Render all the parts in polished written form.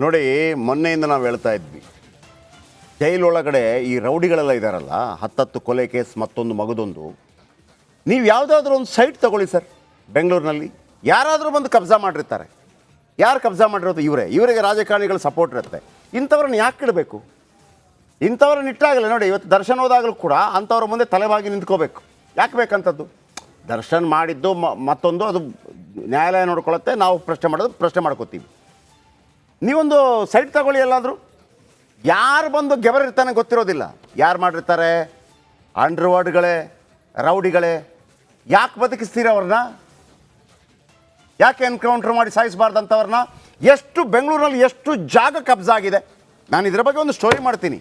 ನೋಡಿ, ಮೊನ್ನೆಯಿಂದ ನಾವು ಹೇಳ್ತಾ ಇದ್ವಿ, ಜೈಲೊಳಗಡೆ ಈ ರೌಡಿಗಳೆಲ್ಲ ಇದ್ದಾರಲ್ಲ, 10 ಕೊಲೆ ಕೇಸ್, ಮತ್ತೊಂದು ಮಗದೊಂದು. ನೀವು ಯಾವುದಾದ್ರೂ ಒಂದು ಸೈಟ್ ತಗೊಳ್ಳಿ ಸರ್, ಬೆಂಗಳೂರಿನಲ್ಲಿ ಯಾರಾದರೂ ಬಂದು ಕಬ್ಜಾ ಮಾಡಿರ್ತಾರೆ. ಯಾರು ಕಬ್ಜಾ ಮಾಡಿರೋದು? ಇವರಿಗೆ ರಾಜಕಾರಣಿಗಳ ಸಪೋರ್ಟ್ ಇರುತ್ತೆ. ಇಂಥವ್ರನ್ನ ಯಾಕೆ ಇಡಬೇಕು? ಇಂಥವ್ರನ್ನ ಇಟ್ಟಾಗಲೇ ನೋಡಿ, ಇವತ್ತು ದರ್ಶನ್ ಹೋದಾಗಲೂ ಕೂಡ ಅಂಥವ್ರ ಮುಂದೆ ತಲೆಬಾಗಿ ನಿಂತ್ಕೋಬೇಕು. ಯಾಕೆ ಬೇಕಂಥದ್ದು? ದರ್ಶನ್ ಮಾಡಿದ್ದು ಮತ್ತೊಂದು, ಅದು ನ್ಯಾಯಾಲಯ ನೋಡ್ಕೊಳ್ಳುತ್ತೆ, ನಾವು ಪ್ರಶ್ನೆ ಮಾಡ್ಕೋತೀವಿ. ನೀವೊಂದು ಸೈಟ್ ತಗೊಳ್ಳಿ ಎಲ್ಲಾದರೂ. ಯಾರು ಬಂದು ಗೆಬರಿರ್ತಾನೆ ಗೊತ್ತಿರೋದಿಲ್ಲ. ಯಾರು ಮಾಡಿರ್ತಾರೆ? ಅಂಡರ್ವರ್ಡ್ಗಳೇ, ರೌಡಿಗಳೇ. ಯಾಕೆ ಬದುಕಿಸ್ತೀರ ಅವ್ರನ್ನ? ಯಾಕೆ ಎನ್ಕೌಂಟ್ರ್ ಮಾಡಿ ಸಾಯಿಸಬಾರ್ದಂಥವ್ರನ್ನ? ಎಷ್ಟು ಬೆಂಗಳೂರಿನಲ್ಲಿ ಎಷ್ಟು ಜಾಗ ಕಬ್ಜಾ ಆಗಿದೆ. ನಾನು ಇದರ ಬಗ್ಗೆ ಒಂದು ಸ್ಟೋರಿ ಮಾಡ್ತೀನಿ.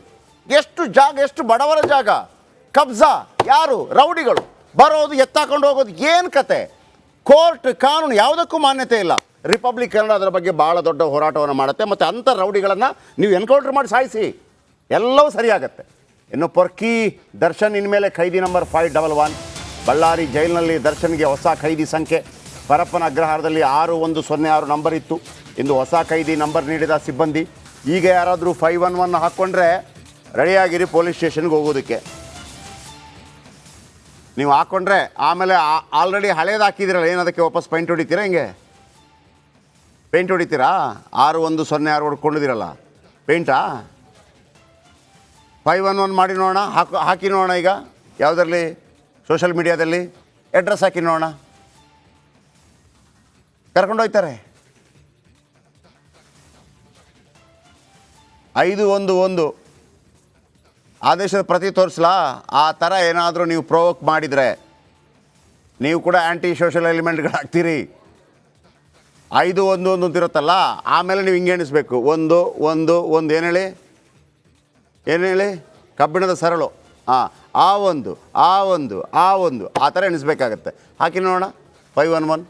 ಎಷ್ಟು ಜಾಗ, ಎಷ್ಟು ಬಡವರ ಜಾಗ ಕಬ್ಜಾ. ಯಾರು? ರೌಡಿಗಳು ಬರೋದು, ಎತ್ತಾಕೊಂಡು ಹೋಗೋದು. ಏನು ಕತೆ? ಕೋರ್ಟ್, ಕಾನೂನು ಯಾವುದಕ್ಕೂ ಮಾನ್ಯತೆ ಇಲ್ಲ. ರಿಪಬ್ಲಿಕ್ ಕನ್ನಡ ಅದರ ಬಗ್ಗೆ ಭಾಳ ದೊಡ್ಡ ಹೋರಾಟವನ್ನು ಮಾಡುತ್ತೆ. ಮತ್ತು ಅಂಥ ರೌಡಿಗಳನ್ನು ನೀವು ಎನ್ಕೌಂಟ್ರ್ ಮಾಡಿ ಸಾಯಿಸಿ, ಎಲ್ಲವೂ ಸರಿಯಾಗತ್ತೆ. ಇನ್ನು ಪೊರ್ಕಿ ದರ್ಶನ್ ಇನ್ಮೇಲೆ ಖೈದಿ ನಂಬರ್ 511. ಬಳ್ಳಾರಿ ಜೈಲಿನಲ್ಲಿ ದರ್ಶನ್ಗೆ ಹೊಸ ಖೈದಿ ಸಂಖ್ಯೆ. ಪರಪ್ಪನ ಅಗ್ರಹಾರದಲ್ಲಿ 6106 ನಂಬರ್ ಇತ್ತು. ಇಂದು ಹೊಸ ಖೈದಿ ನಂಬರ್ ನೀಡಿದ ಸಿಬ್ಬಂದಿ. ಈಗ ಯಾರಾದರೂ 511 ಹಾಕ್ಕೊಂಡ್ರೆ ರೆಡಿಯಾಗಿರಿ ಪೊಲೀಸ್ ಸ್ಟೇಷನ್ಗೆ ಹೋಗೋದಕ್ಕೆ. ನೀವು ಹಾಕ್ಕೊಂಡ್ರೆ ಆಮೇಲೆ ಆಲ್ರೆಡಿ ಹಳೇದು ಹಾಕಿದ್ದೀರಲ್ಲ, ಏನದಕ್ಕೆ ವಾಪಸ್ ಪೇಂಟ್ ಹೊಡಿತೀರಾ? ಹಿಂಗೆ ಪೇಂಟ್ ಹೊಡಿತೀರಾ? 6106 ಹೊಡ್ಕೊಂಡಿದ್ದೀರಲ್ಲ, ಪೇಂಟಾ? 511 ಮಾಡಿ ನೋಡೋಣ, ಹಾಕಿ ನೋಡೋಣ. ಈಗ ಯಾವುದರಲ್ಲಿ? ಸೋಷಲ್ ಮೀಡಿಯಾದಲ್ಲಿ ಅಡ್ರೆಸ್ ಹಾಕಿ ನೋಡೋಣ. ಕರ್ಕೊಂಡೋಗ್ತಾರೆ. 511 ಆದೇಶದ ಪ್ರತಿ ತೋರಿಸ್ಲಾ? ಆ ಥರ ಏನಾದರೂ ನೀವು ಪ್ರೊವೋಕ್ ಮಾಡಿದರೆ ನೀವು ಕೂಡ ಆ್ಯಂಟಿ ಸೋಷಲ್ ಎಲಿಮೆಂಟ್ಗಳಾಗ್ತೀರಿ. 511 ಅಂತಿರುತ್ತಲ್ಲ, ಆಮೇಲೆ ನೀವು ಹಿಂಗೆ ಎಣಿಸ್ಬೇಕು. 1 1 1 ಏನು ಹೇಳಿ? ಕಬ್ಬಿಣದ ಸರಳು. ಆ ಒಂದು ಆ ಥರ ಎಣಿಸ್ಬೇಕಾಗತ್ತೆ. ಹಾಕಿ ನೋಡೋಣ 511.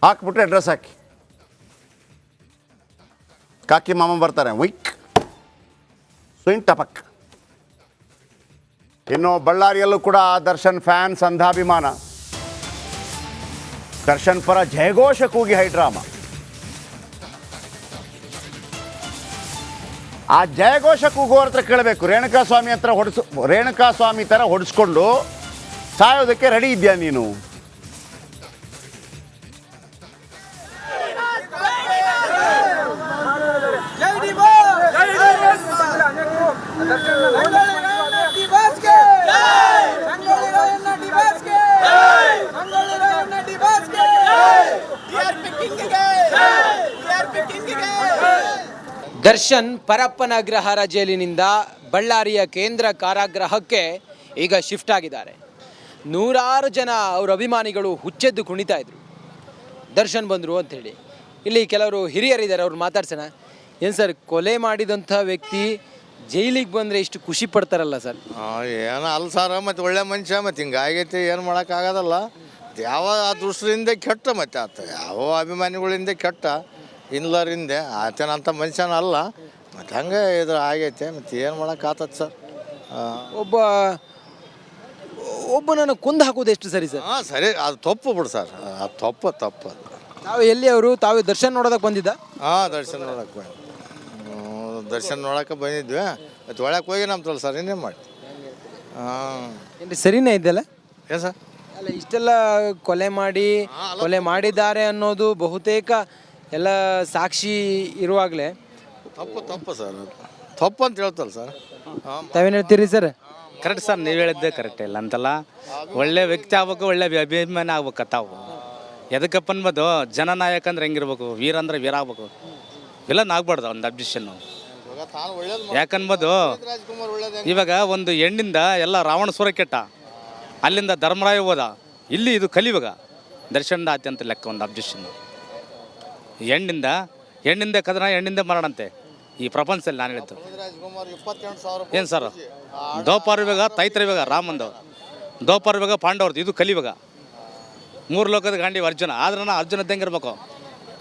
ಹಾಕ್ಬಿಟ್ರೆ ಅಡ್ರೆಸ್ ಹಾಕಿ. ಕಾಕಿ ಮಾಮ ಬರ್ತಾರೆ, ವಿಕ್ ಸ್ವಿಂಗ್ ಟಪಕ್. ಇನ್ನು ಬಳ್ಳಾರಿಯಲ್ಲೂ ಕೂಡ ದರ್ಶನ್ ಫ್ಯಾನ್ಸ್ ಅಂಧಾಭಿಮಾನ. ದರ್ಶನ್ ಪರ ಜಯಘೋಷ ಕೂಗಿ ಹೈಡ್ರಾಮಾ. ಆ ಜಯಘೋಷ ಕೂಗುವವ್ರ ಹತ್ರ ಕೇಳಬೇಕು, ರೇಣುಕಾಸ್ವಾಮಿ ಥರ ಹೊಡಿಸ್ಕೊಂಡು ಸಾಯೋದಕ್ಕೆ ರೆಡಿ ಇದೆಯಾ ನೀನು? ದರ್ಶನ್ ಪರಪ್ಪನ ಅಗ್ರಹಾರ ಜೈಲಿನಿಂದ ಬಳ್ಳಾರಿಯ ಕೇಂದ್ರ ಕಾರಾಗೃಹಕ್ಕೆ ಈಗ ಶಿಫ್ಟ್ ಆಗಿದ್ದಾರೆ. ನೂರಾರು ಜನ ಅವರ ಅಭಿಮಾನಿಗಳು ಹುಚ್ಚೆದ್ದು ಕುಣಿತಾ ಇದ್ರು, ದರ್ಶನ್ ಬಂದರು ಅಂಥೇಳಿ. ಇಲ್ಲಿ ಕೆಲವರು ಹಿರಿಯರಿದ್ದಾರೆ, ಅವ್ರು ಮಾತಾಡ್ಸೋಣ. ಏನು ಸರ್, ಕೊಲೆ ಮಾಡಿದಂಥ ವ್ಯಕ್ತಿ ಜೈಲಿಗೆ ಬಂದರೆ ಇಷ್ಟು ಖುಷಿ ಪಡ್ತಾರಲ್ಲ ಸರ್? ಏನೋ ಅಲ್ಲ ಸರ್, ಮತ್ತು ಒಳ್ಳೆ ಮನುಷ್ಯ, ಮತ್ತು ಹಿಂಗಾಗೈತಿ, ಏನು ಮಾಡೋಕ್ಕಾಗೋದಲ್ಲ. ಯಾವ ಆ ದೃಷ್ಟಿಯಿಂದ ಕೆಟ್ಟ, ಮತ್ತು ಆತ ಯಾವ ಅಭಿಮಾನಿಗಳಿಂದ ಕೆಟ್ಟ, ಇನ್ಲರಿಂದ ಆತನಂಥ ಮನುಷ್ಯನ ಅಲ್ಲ. ಮತ್ತು ಹಂಗೆ ಇದು ಆಗೈತೆ, ಮತ್ತು ಏನು ಮಾಡೋಕ್ಕಾಗ್ತದೆ ಸರ್? ಒಬ್ಬನನ್ನು ಕೊಂದು ಹಾಕೋದು ಎಷ್ಟು ಸರಿ ಸರ್? ಸರಿ, ಅದು ತಪ್ಪು ಬಿಡು ಸರ್, ಅದು ತಪ್ಪು. ತಾವು ಎಲ್ಲಿ ಅವರು? ತಾವು ದರ್ಶನ್ ನೋಡೋದಕ್ಕೆ ಬಂದಿದ್ದ? ದರ್ಶನ್ ನೋಡೋಕೆ ದರ್ಶನ್ ನೋಡೋಕೆ ಬಂದಿದ್ವಿ. ಮತ್ತು ಒಳಗೆ ಹೋಗಿ ನಮ್ತಲ್ಲ ಸರ್, ಇನ್ನೇನು ಮಾಡಿ. ಏನು ಸರಿನೇ ಇದೆಯಲ್ಲ? ಏನು ಸರ್? ಅಲ್ಲ, ಇಷ್ಟೆಲ್ಲ ಕೊಲೆ ಮಾಡಿದ್ದಾರೆ ಅನ್ನೋದು ಬಹುತೇಕ ಎಲ್ಲ ಸಾಕ್ಷಿ ಇರುವಾಗಲೇ ತಪ್ಪು ಸರ್, ತಪ್ಪು ಅಂತ ಹೇಳ್ತಲ್ಲ ಸರ್. ತಾವೇನು ಹೇಳ್ತೀರಿ ಸರ್? ಕರೆಕ್ಟ್ ಸರ್, ನೀವು ಹೇಳಿದ್ದೆ ಕರೆಕ್ಟ್. ಇಲ್ಲ ಅಂತಲ್ಲ, ಒಳ್ಳೆ ವ್ಯಕ್ತಿ ಆಗ್ಬೇಕು, ಒಳ್ಳೆ ಅಭಿಮಾನಿ ಆಗ್ಬೇಕು. ತಾವು ಎದಕ್ಕಪ್ಪ ಅನ್ಬೋದು, ಜನನಾಯಕ ಅಂದ್ರೆ ಹೆಂಗಿರ್ಬೇಕು, ವೀರ ಅಂದ್ರೆ ವೀರ ಆಗ್ಬೇಕು, ವಿಲನ್ ಆಗ್ಬಾರ್ದು. ಒಂದು ಅಬ್ಜೆಕ್ಷನ್ನು ಯಾಕನ್ಬೋದು, ಇವಾಗ ಒಂದು ಹೆಣ್ಣಿಂದ ಎಲ್ಲ ರಾವಣ ಸುರ ಕೆಟ್ಟ, ಅಲ್ಲಿಂದ ಧರ್ಮರಾಯ ಹೋದ, ಇಲ್ಲಿ ಇದು ಕಲಿಯುವಾಗ ದರ್ಶನದ ಆತಿ ಅಂತ ಲೆಕ್ಕ. ಒಂದು ಅಬ್ಜೆಕ್ಷನ್ನು ಹೆಣ್ಣಿಂದ ಕದನ, ಹೆಣ್ಣಿಂದ ಮರಣಂತೆ ಈ ಪ್ರಪಂಚದಲ್ಲಿ. ನಾನು ಹೇಳಿದ್ದು ಏನು ಸರ್, ದ್ರೌಪದಿವಾಗ ತೈತ್ರವಾಗ ರಾಮಂದು, ದ್ರೌಪದಿವಾಗ ಪಾಂಡವ್ರದ್ದು, ಇದು ಕಲಿಯುವಾಗ. 3 ಲೋಕದ ಗಾಂಡಿ ಅರ್ಜುನ. ಆದ್ರೂ ಅರ್ಜುನ ಇದ್ದಂಗೆ ಇರ್ಬೇಕು,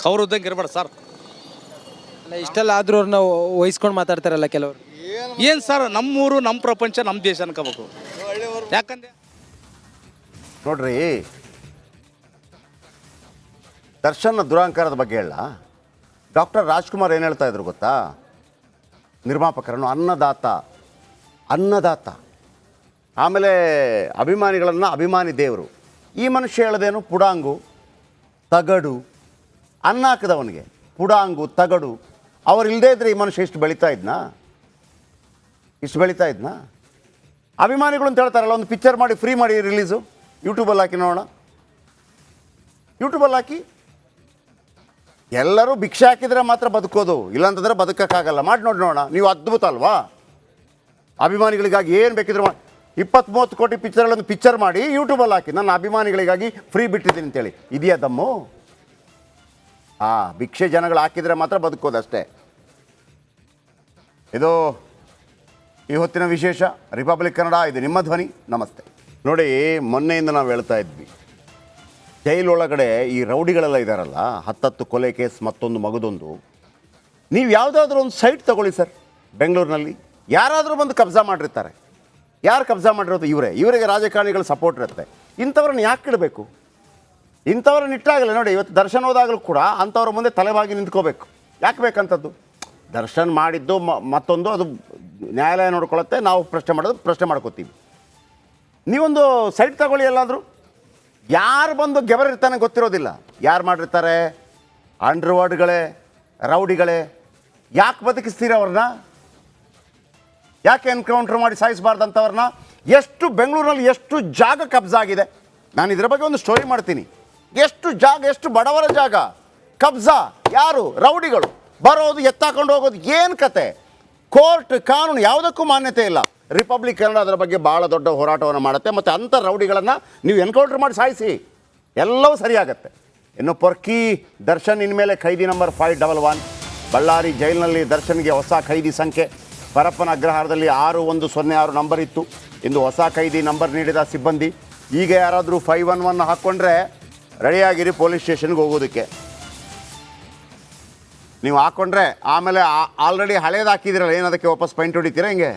ಕೌರವ ಇದ್ದಂಗೆ ಇರ್ಬಾರ್ದು ಸರ್. ಅಲ್ಲ, ಇಷ್ಟೆಲ್ಲ ಆದ್ರೂ ಅವ್ರನ್ನ ವಹಿಸ್ಕೊಂಡು ಮಾತಾಡ್ತಾರಲ್ಲ ಕೆಲವರು. ಏನು ಸರ್, ನಮ್ಮೂರು, ನಮ್ಮ ಪ್ರಪಂಚ, ನಮ್ಮ ದೇಶ ಅನ್ಕೋಬೇಕು. ಯಾಕಂದ್ರೆ ನೋಡ್ರಿ, ದರ್ಶನ್ನ ದುರಾಂಕಾರದ ಬಗ್ಗೆ ಹೇಳ. ಡಾಕ್ಟರ್ ರಾಜ್ಕುಮಾರ್ ಏನು ಹೇಳ್ತಾ ಇದ್ರು ಗೊತ್ತಾ? ನಿರ್ಮಾಪಕರನ್ನು ಅನ್ನದಾತ, ಆಮೇಲೆ ಅಭಿಮಾನಿಗಳನ್ನು ಅಭಿಮಾನಿ ದೇವರು. ಈ ಮನುಷ್ಯ ಹೇಳೋದೇನು? ಪುಡಾಂಗು, ತಗಡು. ಅನ್ನ ಹಾಕಿದವನಿಗೆ ಪುಡಾಂಗು, ತಗಡು. ಅವ್ರು ಇಲ್ಲದೇ ಇದ್ದರೆ ಈ ಮನುಷ್ಯ ಇಷ್ಟು ಬೆಳೀತಾ ಇದ್ನಾ? ಅಭಿಮಾನಿಗಳು ಅಂತ ಹೇಳ್ತಾರಲ್ಲ, ಒಂದು ಪಿಕ್ಚರ್ ಮಾಡಿ ಫ್ರೀ ಮಾಡಿ ರಿಲೀಸು, ಯೂಟ್ಯೂಬಲ್ಲಿ ಹಾಕಿ ನೋಡೋಣ. ಯೂಟ್ಯೂಬಲ್ಲಿ ಹಾಕಿ ಎಲ್ಲರೂ ಭಿಕ್ಷೆ ಹಾಕಿದರೆ ಮಾತ್ರ ಬದುಕೋದು, ಇಲ್ಲಾಂತಂದರೆ ಬದುಕೋಕ್ಕಾಗಲ್ಲ. ಮಾಡಿ ನೋಡಿ ನೋಡೋಣ. ನೀವು ಅದ್ಭುತ ಅಲ್ವಾ? ಅಭಿಮಾನಿಗಳಿಗಾಗಿ ಏನು ಬೇಕಿದ್ರು 20-30 ಕೋಟಿ ಪಿಕ್ಚರ್ಗಳನ್ನು ಪಿಕ್ಚರ್ ಮಾಡಿ ಯೂಟ್ಯೂಬಲ್ಲಿ ಹಾಕಿ, ನನ್ನ ಅಭಿಮಾನಿಗಳಿಗಾಗಿ ಫ್ರೀ ಬಿಟ್ಟಿದ್ದೀನಿ ಅಂತೇಳಿ. ಇದೆಯಾ ದಮ್ಮು? ಭಿಕ್ಷೆ ಜನಗಳು ಹಾಕಿದರೆ ಮಾತ್ರ ಬದುಕೋದು ಅಷ್ಟೇ. ಇದು ಈ ಹೊತ್ತಿನ ವಿಶೇಷ. ರಿಪಬ್ಲಿಕ್ ಕನ್ನಡ, ಇದು ನಿಮ್ಮ ಧ್ವನಿ. ನಮಸ್ತೆ. ನೋಡಿ, ಮೊನ್ನೆಯಿಂದ ನಾವು ಹೇಳ್ತಾ ಇದ್ವಿ, ಜೈಲೊಳಗಡೆ ಈ ರೌಡಿಗಳೆಲ್ಲ ಇದ್ದಾರಲ್ಲ, 10 ಕೊಲೆ ಕೇಸ್, ಮತ್ತೊಂದು ಮಗದೊಂದು. ನೀವು ಯಾವುದಾದ್ರೂ ಒಂದು ಸೈಟ್ ತಗೊಳ್ಳಿ ಸರ್, ಬೆಂಗಳೂರಿನಲ್ಲಿ. ಯಾರಾದರೂ ಬಂದು ಕಬ್ಜಾ ಮಾಡಿರ್ತಾರೆ. ಯಾರು ಕಬ್ಜಾ ಮಾಡಿರೋದು? ಇವರಿಗೆ ರಾಜಕಾರಣಿಗಳ ಸಪೋರ್ಟ್ ಇರುತ್ತೆ. ಇಂಥವ್ರನ್ನ ಯಾಕೆ ಇಡಬೇಕು? ಇಂಥವ್ರನ್ನ ಇಟ್ಟಾಗಲೇ ನೋಡಿ, ಇವತ್ತು ದರ್ಶನ್ ಹೋದಾಗಲೂ ಕೂಡ ಅಂಥವ್ರ ಮುಂದೆ ತಲೆಬಾಗಿ ನಿಂತ್ಕೋಬೇಕು. ಯಾಕೆ ಬೇಕಂಥದ್ದು? ದರ್ಶನ್ ಮಾಡಿದ್ದು ಮತ್ತೊಂದು, ಅದು ನ್ಯಾಯಾಲಯ ನೋಡ್ಕೊಳ್ಳುತ್ತೆ. ನಾವು ಪ್ರಶ್ನೆ ಮಾಡ್ಕೋತೀವಿ. ನೀವೊಂದು ಸೈಟ್ ತಗೊಳ್ಳಿ ಎಲ್ಲಾದರೂ. ಯಾರು ಬಂದು ಗೆಬರಿರ್ತಾನೆ ಗೊತ್ತಿರೋದಿಲ್ಲ. ಯಾರು ಮಾಡಿರ್ತಾರೆ? ಅಂಡರ್ವರ್ಡ್ಗಳೇ, ರೌಡಿಗಳೇ. ಯಾಕೆ ಬದುಕಿಸ್ತೀರಿ ಅವ್ರನ್ನ? ಯಾಕೆ ಎನ್ಕೌಂಟ್ರ್ ಮಾಡಿ ಸಾಯಿಸಬಾರ್ದಂಥವ್ರನ್ನ? ಎಷ್ಟು ಬೆಂಗಳೂರಿನಲ್ಲಿ ಎಷ್ಟು ಜಾಗ ಕಬ್ಜಾ ಆಗಿದೆ. ನಾನು ಇದರ ಬಗ್ಗೆ ಒಂದು ಸ್ಟೋರಿ ಮಾಡ್ತೀನಿ. ಎಷ್ಟು ಜಾಗ, ಎಷ್ಟು ಬಡವರ ಜಾಗ ಕಬ್ಜಾ. ಯಾರು? ರೌಡಿಗಳು ಬರೋದು, ಎತ್ತಾಕೊಂಡು ಹೋಗೋದು. ಏನು ಕತೆ? ಕೋರ್ಟ್, ಕಾನೂನು ಯಾವುದಕ್ಕೂ ಮಾನ್ಯತೆ ಇಲ್ಲ. ರಿಪಬ್ಲಿಕ್ ಕನ್ನಡ ಅದರ ಬಗ್ಗೆ ಭಾಳ ದೊಡ್ಡ ಹೋರಾಟವನ್ನು ಮಾಡುತ್ತೆ. ಮತ್ತು ಅಂಥ ರೌಡಿಗಳನ್ನು ನೀವು ಎನ್ಕೌಂಟ್ರ್ ಮಾಡಿ ಸಾಯಿಸಿ, ಎಲ್ಲವೂ ಸರಿಯಾಗತ್ತೆ. ಇನ್ನು ಪೊರ್ಕಿ ದರ್ಶನ್ ಇನ್ಮೇಲೆ ಖೈದಿ ನಂಬರ್ 511. ಬಳ್ಳಾರಿ ಜೈಲಿನಲ್ಲಿ ದರ್ಶನ್ಗೆ ಹೊಸ ಖೈದಿ ಸಂಖ್ಯೆ. ಪರಪ್ಪನ ಅಗ್ರಹಾರದಲ್ಲಿ 6106 ನಂಬರ್ ಇತ್ತು. ಇಂದು ಹೊಸ ಖೈದಿ ನಂಬರ್ ನೀಡಿದ ಸಿಬ್ಬಂದಿ. ಈಗ ಯಾರಾದರೂ 511 ಹಾಕ್ಕೊಂಡ್ರೆ ರೆಡಿಯಾಗಿರಿ ಪೊಲೀಸ್ ಸ್ಟೇಷನ್ಗೆ ಹೋಗೋದಕ್ಕೆ. ನೀವು ಹಾಕ್ಕೊಂಡ್ರೆ ಆಮೇಲೆ ಆಲ್ರೆಡಿ ಹಳೇದು ಹಾಕಿದ್ದೀರಲ್ಲ, ಏನದಕ್ಕೆ ವಾಪಸ್ ಪೇಂಟ್ ಹೊಡಿತೀರಾ? ಹಿಂಗೆ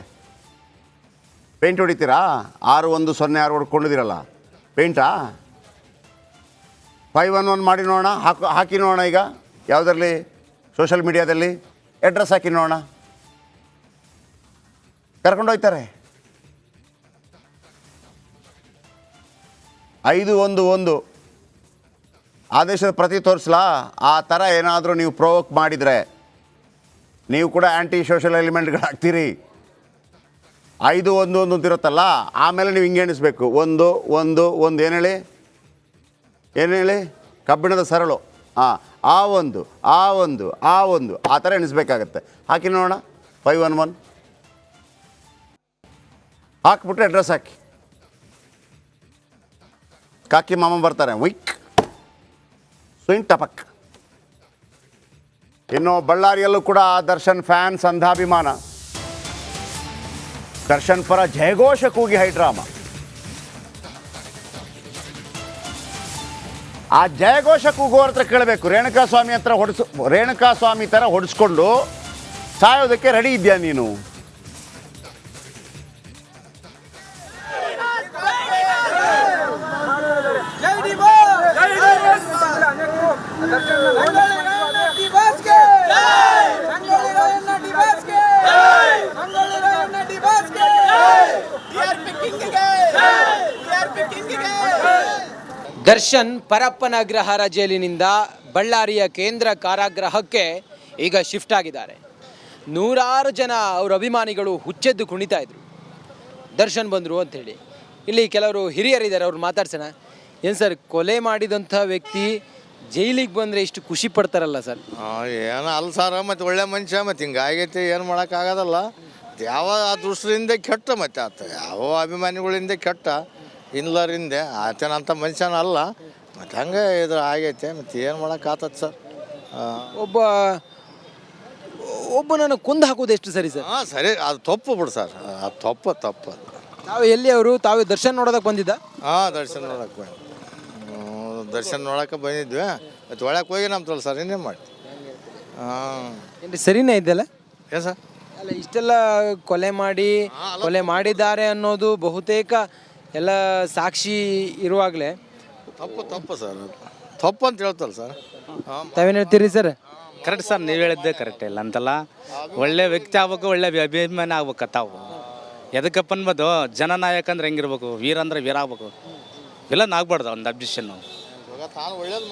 ಪೇಂಟ್ ಹೊಡಿತೀರಾ? 6106 ಹೊಡ್ಕೊಂಡಿದ್ದೀರಲ್ಲ, ಪೇಂಟಾ? 511 ಮಾಡಿ ನೋಡೋಣ. ಹಾಕಿ ನೋಡೋಣ. ಈಗ ಯಾವುದರಲ್ಲಿ? ಸೋಷಲ್ ಮೀಡಿಯಾದಲ್ಲಿ ಅಡ್ರೆಸ್ ಹಾಕಿ ನೋಡೋಣ. ಕರ್ಕೊಂಡೋಗ್ತಾರೆ. 511 ಆದೇಶದ ಪ್ರತಿ ತೋರಿಸ್ಲಾ? ಆ ಥರ ಏನಾದರೂ ನೀವು ಪ್ರೊವೋಕ್ ಮಾಡಿದರೆ ನೀವು ಕೂಡ ಆ್ಯಂಟಿ ಸೋಷಲ್ ಎಲಿಮೆಂಟ್ಗಳಾಗ್ತೀರಿ. 511 ಅಂತಿರುತ್ತಲ್ಲ, ಆಮೇಲೆ ನೀವು ಹಿಂಗೆ ಎಣಿಸ್ಬೇಕು. 1 1 1 ಏನು ಹೇಳಿ? ಕಬ್ಬಿಣದ ಸರಳು. ಆ ಒಂದು ಆ ಥರ ಎಣಿಸ್ಬೇಕಾಗತ್ತೆ. ಹಾಕಿ ನೋಡೋಣ. 511 ಹಾಕ್ಬಿಟ್ರೆ ಅಡ್ರೆಸ್ ಹಾಕಿ. ಕಾಕಿ ಮಾಮ ಬರ್ತಾರೆ. ವಿಕ್ ಸ್ವಿಂಗ್ ಟಪಕ್. ಇನ್ನು ಬಳ್ಳಾರಿಯಲ್ಲೂ ಕೂಡ ದರ್ಶನ್ ಫ್ಯಾನ್ಸ್ ಅಂಧಾಭಿಮಾನ. ದರ್ಶನ್ ಪರ ಜಯಘೋಷ ಕೂಗಿ ಹೈಡ್ರಾಮಾ. ಆ ಜಯಘೋಷ ಕೂಗುವವ್ರ ಹತ್ರ ಕೇಳಬೇಕು, ರೇಣುಕಾಸ್ವಾಮಿ ಥರ ಹೊಡಿಸ್ಕೊಂಡು ಸಾಯೋದಕ್ಕೆ ರೆಡಿ ಇದೆಯಾ ನೀನು? ದರ್ಶನ್ ಪರಪ್ಪನ ಅಗ್ರಹಾರ ಜೈಲಿನಿಂದ ಬಳ್ಳಾರಿಯ ಕೇಂದ್ರ ಕಾರಾಗೃಹಕ್ಕೆ ಈಗ ಶಿಫ್ಟ್ ಆಗಿದ್ದಾರೆ. ನೂರಾರು ಜನ ಅವರ ಅಭಿಮಾನಿಗಳು ಹುಚ್ಚೆದ್ದು ಕುಣಿತಾ ಇದ್ರು, ದರ್ಶನ್ ಬಂದರು ಅಂಥೇಳಿ. ಇಲ್ಲಿ ಕೆಲವರು ಹಿರಿಯರಿದ್ದಾರೆ, ಅವ್ರು ಮಾತಾಡ್ಸೋಣ. ಏನು ಸರ್, ಕೊಲೆ ಮಾಡಿದಂಥ ವ್ಯಕ್ತಿ ಜೈಲಿಗೆ ಬಂದರೆ ಇಷ್ಟು ಖುಷಿ ಪಡ್ತಾರಲ್ಲ ಸರ್? ಏನೋ ಅಲ್ಲ ಸರ್, ಮತ್ತು ಒಳ್ಳೆ ಮನುಷ್ಯ, ಮತ್ತು ಹಿಂಗಾಗೈತಿ, ಏನು ಮಾಡೋಕ್ಕಾಗೋದಲ್ಲ. ಯಾವ ಆ ದೃಷ್ಟಿಯಿಂದ ಕೆಟ್ಟ, ಮತ್ತು ಆತ ಯಾವ ಅಭಿಮಾನಿಗಳಿಂದ ಕೆಟ್ಟ, ಇನ್ಲರಿಂದ ಆತನಂಥ ಮನುಷ್ಯನ ಅಲ್ಲ. ಮತ್ತು ಹಂಗೆ ಇದು ಆಗೈತೆ, ಮತ್ತು ಏನು ಮಾಡೋಕ್ಕಾಗ್ತದೆ ಸರ್? ಒಬ್ಬನನ್ನು ಕೊಂದು ಹಾಕೋದು ಎಷ್ಟು ಸರಿ ಸರ್? ಸರಿ, ಅದು ತಪ್ಪು ಬಿಡು ಸರ್, ಅದು ತಪ್ಪು. ತಾವು ಎಲ್ಲಿ ಅವರು? ತಾವು ದರ್ಶನ್ ನೋಡೋದಕ್ಕೆ ಬಂದಿದ್ದ? ದರ್ಶನ್ ನೋಡೋಕೆ ದರ್ಶನ್ ನೋಡೋಕೆ ಬಂದಿದ್ವಿ. ಮತ್ತು ಒಳಗೆ ಹೋಗಿ ನಮ್ತಲ್ಲ ಸರ್, ಇನ್ನೇನು ಮಾಡಿ. ಏನು ಸರಿನೇ ಇದೆಯಲ್ಲ? ಏನು ಸರ್? ಅಲ್ಲ, ಇಷ್ಟೆಲ್ಲ ಕೊಲೆ ಮಾಡಿದ್ದಾರೆ ಅನ್ನೋದು ಬಹುತೇಕ ಎಲ್ಲ ಸಾಕ್ಷಿ ಇರುವಾಗಲೇ ತಪ್ಪು ಸರ್, ತಪ್ಪು ಅಂತ ಹೇಳ್ತಲ್ಲ ಸರ್. ತಾವೇನು ಹೇಳ್ತೀರಿ ಸರ್? ಕರೆಕ್ಟ್ ಸರ್, ನೀವು ಹೇಳಿದ್ದೆ ಕರೆಕ್ಟ್ ಇಲ್ಲ ಅಂತಲ್ಲ. ಒಳ್ಳೆ ವ್ಯಕ್ತಿ ಆಗ್ಬೇಕು, ಒಳ್ಳೆ ಅಭಿಮಾನಿ ಆಗ್ಬೇಕು ತಾವು. ಎದಕ್ಕಪ್ಪ ಅನ್ಬೋದು, ಜನನಾಯಕ ಅಂದ್ರೆ ಹೆಂಗಿರ್ಬೇಕು, ವೀರ ಅಂದ್ರೆ ವೀರ ಆಗ್ಬೇಕು. ವಿಲನ್ ಆಗ್ಬಾರ್ದು ಒಂದು ಅಬ್ಜೆಕ್ಷನ್ನು.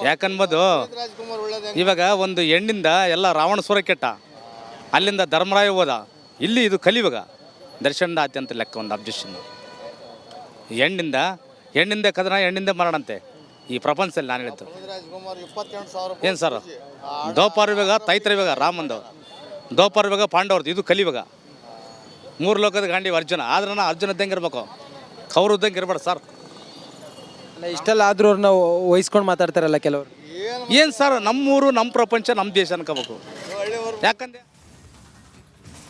ಯಾಕನ್ಬೋದು, ರಾಜ್ಕುಮಾರ್ ಒಳ್ಳೇದು ಇವಾಗ ಒಂದು ಹೆಣ್ಣಿಂದ ಎಲ್ಲ ರಾವಣ ಸುರ ಕೆಟ್ಟ, ಅಲ್ಲಿಂದ ಧರ್ಮರಾಯ ಹೋದ, ಇಲ್ಲಿ ಇದು ಕಲಿಯುಗ ದರ್ಶನದ ಆತಿ ಅಂತ ಲೆಕ್ಕ ಒಂದು ಅಬ್ಜೆಕ್ಷನ್ನು. ಹೆಣ್ಣಿಂದ ಕದನ, ಹೆಣ್ಣಿಂದ ಮರಣಂತೆ ಈ ಪ್ರಪಂಚದಲ್ಲಿ. ನಾನು ಹೇಳಿದ್ದು ರಾಜ್ಕುಮಾರ್ 28,000 ಏನು ಸರ್, ದ್ವಾಪರಯುಗ ತೈತ್ರಯುಗ ರಾಮಂದು, ದ್ವಾಪರಯುಗ ಪಾಂಡವ್ರದ್ದು, ಇದು ಕಲಿಯುಗ. 3 ಲೋಕದ ಗಾಂಡಿ ಅರ್ಜುನ. ಆದ್ರೂ ಅರ್ಜುನ ಇದ್ದಂಗೆ ಇರ್ಬೇಕು, ಕೌರು ಇದ್ದಂಗೆ ಇರ್ಬಾರ್ದು ಸರ್. ಅಲ್ಲ, ಇಷ್ಟೆಲ್ಲ ಆದ್ರೂ ಅವ್ರನ್ನ ವಹಿಸ್ಕೊಂಡು ಮಾತಾಡ್ತಾರಲ್ಲ ಕೆಲವರು. ಏನು ಸರ್, ನಮ್ಮೂರು ನಮ್ಮ ಪ್ರಪಂಚ ನಮ್ಮ ದೇಶ ಅನ್ಕೋಬೇಕು. ಯಾಕಂದ್ರೆ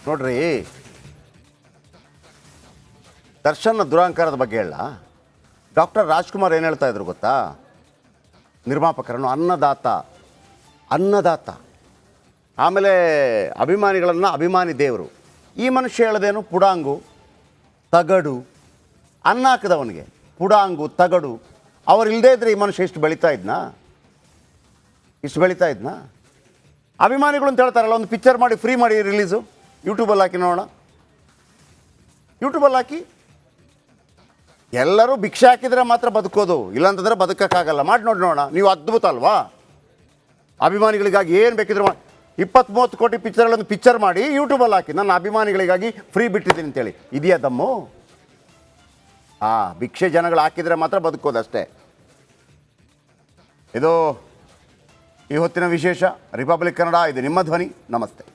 ನೋಡ್ರಿ, ದರ್ಶನ್ನ ದುರಾಂಕಾರದ ಬಗ್ಗೆ ಹೇಳ. ಡಾಕ್ಟರ್ ರಾಜ್ಕುಮಾರ್ ಏನು ಹೇಳ್ತಾ ಇದ್ರು ಗೊತ್ತಾ? ನಿರ್ಮಾಪಕರನ್ನು ಅನ್ನದಾತ, ಆಮೇಲೆ ಅಭಿಮಾನಿಗಳನ್ನು ಅಭಿಮಾನಿ ದೇವರು. ಈ ಮನುಷ್ಯ ಹೇಳೋದೇನು? ಪುಡಾಂಗು, ತಗಡು. ಅನ್ನ ಹಾಕಿದವನಿಗೆ ಪುಡಾಂಗು, ತಗಡು. ಅವ್ರು ಇಲ್ಲದೇ ಇದ್ದರೆ ಈ ಮನುಷ್ಯ ಇಷ್ಟು ಬೆಳೀತಾ ಇದ್ನಾ? ಅಭಿಮಾನಿಗಳು ಅಂತ ಹೇಳ್ತಾರಲ್ಲ, ಒಂದು ಪಿಕ್ಚರ್ ಮಾಡಿ ಫ್ರೀ ಮಾಡಿ ರಿಲೀಸು, ಯೂಟ್ಯೂಬಲ್ಲಿ ಹಾಕಿ ನೋಡೋಣ. ಯೂಟ್ಯೂಬಲ್ಲಿ ಹಾಕಿ ಎಲ್ಲರೂ ಭಿಕ್ಷೆ ಹಾಕಿದರೆ ಮಾತ್ರ ಬದುಕೋದು, ಇಲ್ಲಾಂತಂದರೆ ಬದುಕೋಕ್ಕಾಗಲ್ಲ. ಮಾಡಿ ನೋಡಿ ನೋಡೋಣ. ನೀವು ಅದ್ಭುತ ಅಲ್ವಾ? ಅಭಿಮಾನಿಗಳಿಗಾಗಿ ಏನು ಬೇಕಿದ್ರು 20-30 ಕೋಟಿ ಪಿಕ್ಚರ್ಗಳನ್ನು ಪಿಕ್ಚರ್ ಮಾಡಿ ಯೂಟ್ಯೂಬಲ್ಲಿ ಹಾಕಿ, ನನ್ನ ಅಭಿಮಾನಿಗಳಿಗಾಗಿ ಫ್ರೀ ಬಿಟ್ಟಿದ್ದೀನಿ ಅಂತೇಳಿ. ಇದೆಯಾ ದಮ್ಮು? ಭಿಕ್ಷೆ ಜನಗಳು ಹಾಕಿದರೆ ಮಾತ್ರ ಬದುಕೋದು ಅಷ್ಟೇ. ಇದು ಈ ಹೊತ್ತಿನ ವಿಶೇಷ. ರಿಪಬ್ಲಿಕ್ ಕನ್ನಡ, ಇದು ನಿಮ್ಮ ಧ್ವನಿ. ನಮಸ್ತೆ.